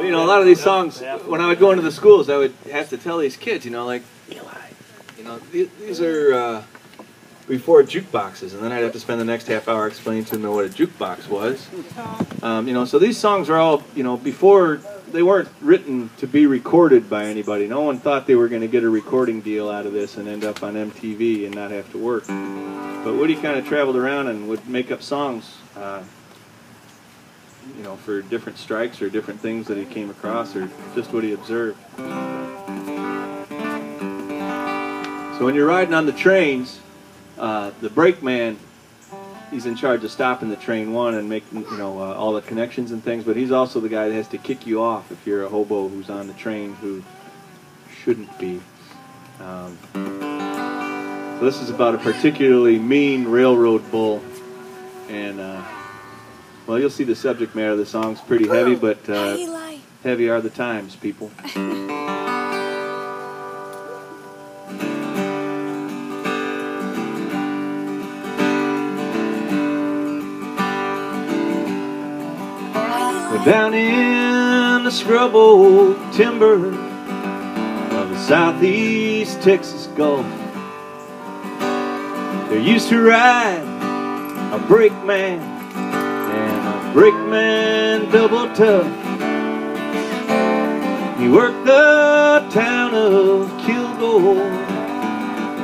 You know, a lot of these songs, when I would go into the schools, I would have to tell these kids, you know, like, you know, these are before jukeboxes, and then I'd have to spend the next half hour explaining to them what a jukebox was. You know, so these songs are all, you know, before, they weren't written to be recorded by anybody. No one thought they were going to get a recording deal out of this and end up on MTV and not have to work. But Woody kind of traveled around and would make up songs, you know, for different strikes or different things that he came across or just what he observed. So when you're riding on the trains, the brakeman, he's in charge of stopping the train one and making, you know, all the connections and things, but he's also the guy that has to kick you off if you're a hobo who's on the train who shouldn't be. So this is about a particularly mean railroad bull, and well, you'll see the subject matter of the song's pretty heavy, but heavy are the times, people. We're down in the scrub old timber of the southeast Texas Gulf. There used to ride a brakeman and a brakeman double tough. He worked the town of Kilgore,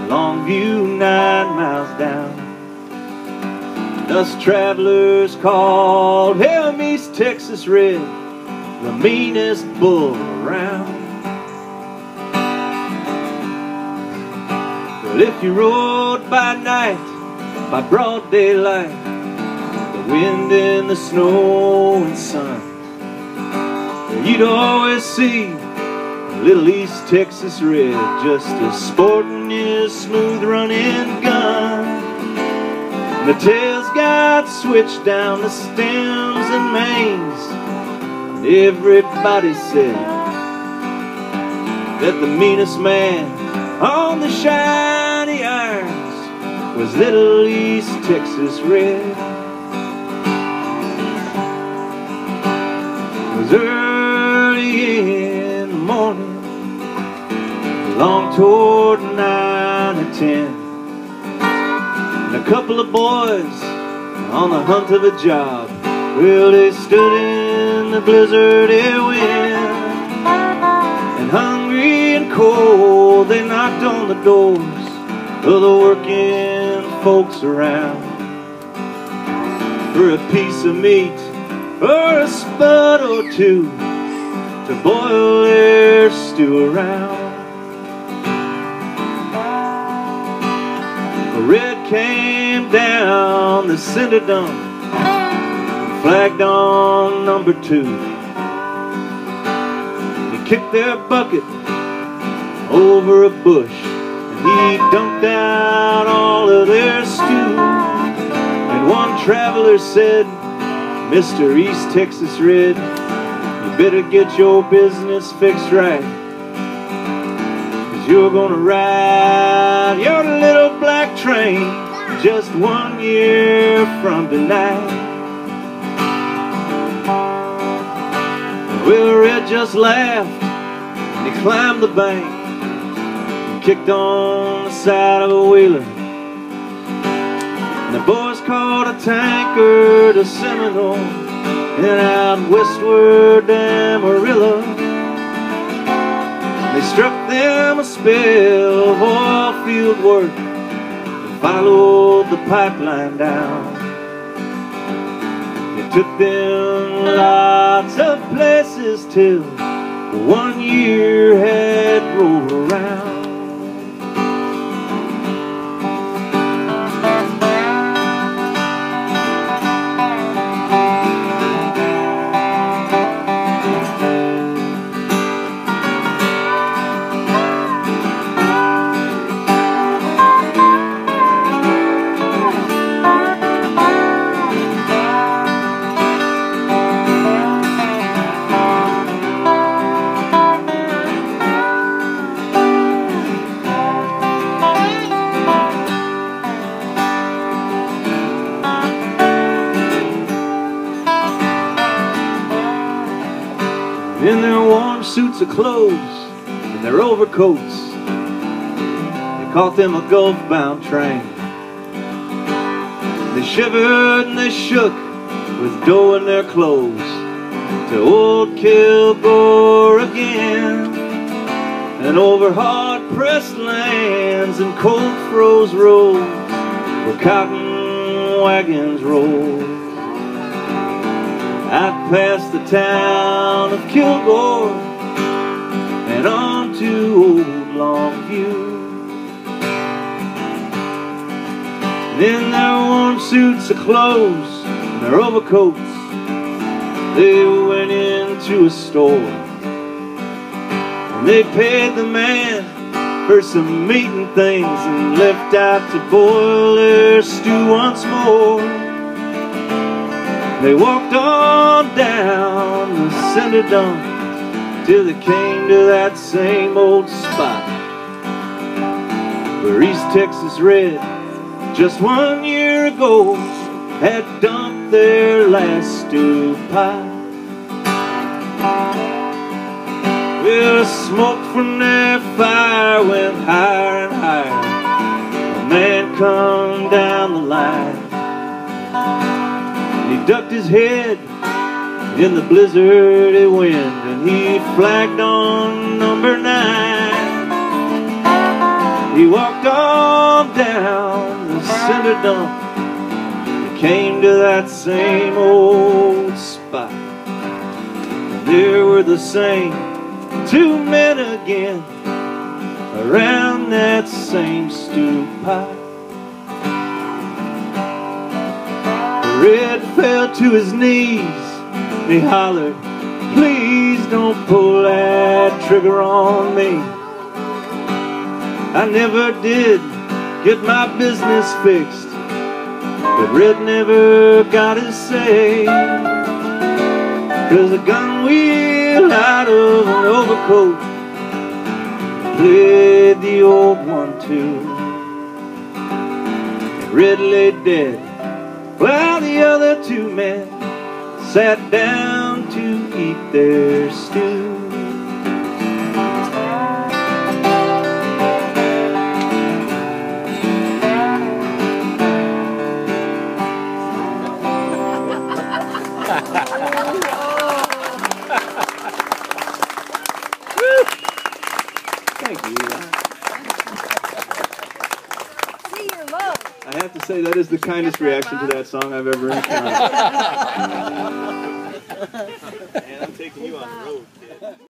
Longview, 9 miles down. Us travelers called him East Texas Red, the meanest bull around. But if you rode by night, by broad daylight, the wind and the snow and sun, you'd always see little East Texas Red just sporting his smooth running gun. The tails got switched down the stems and manes, and everybody said that the meanest man on the shiny irons was little East Texas Red. It was early in the morning, along toward 9 or 10. And a couple of boys on the hunt of a job, well, they stood in the blizzardy wind, and hungry and cold they knocked on the doors of the working folks around for a piece of meat or a spud or two to boil their stew around. A red came down the cinder dump, flagged on number 2. He kicked their bucket over a bush, and he dumped out all of their stew. And one traveler said, "Mr. East Texas Red, you better get your business fixed right, 'cause you're gonna ride your little black train just 1 year from tonight." Well, Red just laughed and he climbed the bank and kicked on the side of a wheeler. And the boys caught a tanker to Seminole and out westward to Amarillo. They struck them a spell of oil field work and followed the pipeline down. It took them lots of places till 1 year had rolled around. in their warm suits of clothes and their overcoats. They caught them a Gulf-bound train. They shivered and they shook with dough in their clothes to old Kilgore again, and over hard-pressed lands and cold froze roads where cotton wagons rolled. Out past the town of Kilgore and on to old Longview. In their warm suits of clothes and their overcoats, they went into a store and they paid the man for some meat and things and left out to boil their stew once more. They walked on down the center dump till they came to that same old spot where East Texas Red, just 1 year ago, had dumped their last stew pot. Well, the smoke from their fire went higher and higher. A man come down the line. He ducked his head in the blizzardy wind and he flagged on number 9. He walked on down the center dump and came to that same old spot. There were the same 2 men again around that same stew pot. Red fell to his knees and he hollered, "Please don't pull that trigger on me. I never did get my business fixed, but Red never got his say. There's a gun wheel out of an overcoat, played the old one too. And Red lay dead while the other 2 men sat down to eat their stew." Thank you, Eli. I have to say, that is the kindest reaction to that song I've ever encountered. And I'm taking you on the road, kid.